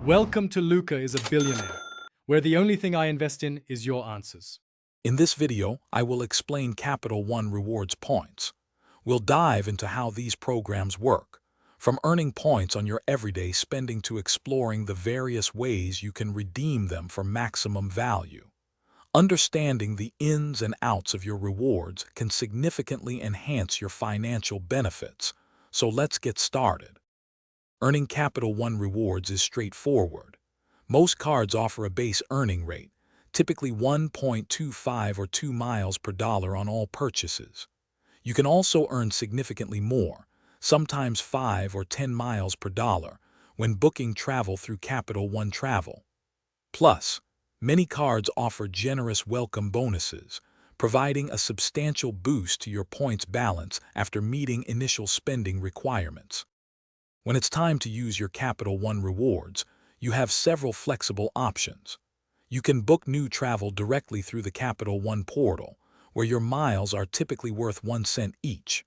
Welcome to Luca is a Billionaire, where the only thing I invest in is your answers. In this video, I will explain Capital One Rewards points. We'll dive into how these programs work, from earning points on your everyday spending to exploring the various ways you can redeem them for maximum value. Understanding the ins and outs of your rewards can significantly enhance your financial benefits, so let's get started. Earning Capital One rewards is straightforward. Most cards offer a base earning rate, typically 1.25 or 2 miles per dollar on all purchases. You can also earn significantly more, sometimes 5 or 10 miles per dollar, when booking travel through Capital One Travel. Plus, many cards offer generous welcome bonuses, providing a substantial boost to your points balance after meeting initial spending requirements. When it's time to use your Capital One rewards, you have several flexible options. You can book new travel directly through the Capital One portal, where your miles are typically worth 1 cent each.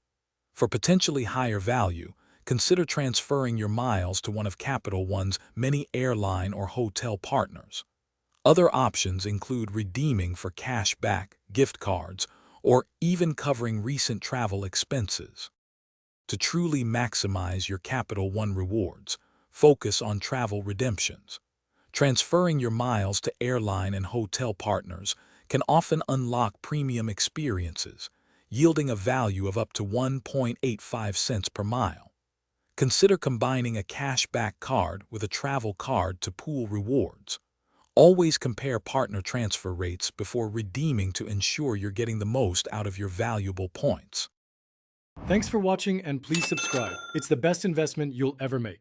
For potentially higher value, consider transferring your miles to one of Capital One's many airline or hotel partners. Other options include redeeming for cash back, gift cards, or even covering recent travel expenses. To truly maximize your Capital One rewards, focus on travel redemptions. Transferring your miles to airline and hotel partners can often unlock premium experiences, yielding a value of up to 1.85 cents per mile. Consider combining a cashback card with a travel card to pool rewards. Always compare partner transfer rates before redeeming to ensure you're getting the most out of your valuable points. Thanks for watching and please subscribe. It's the best investment you'll ever make.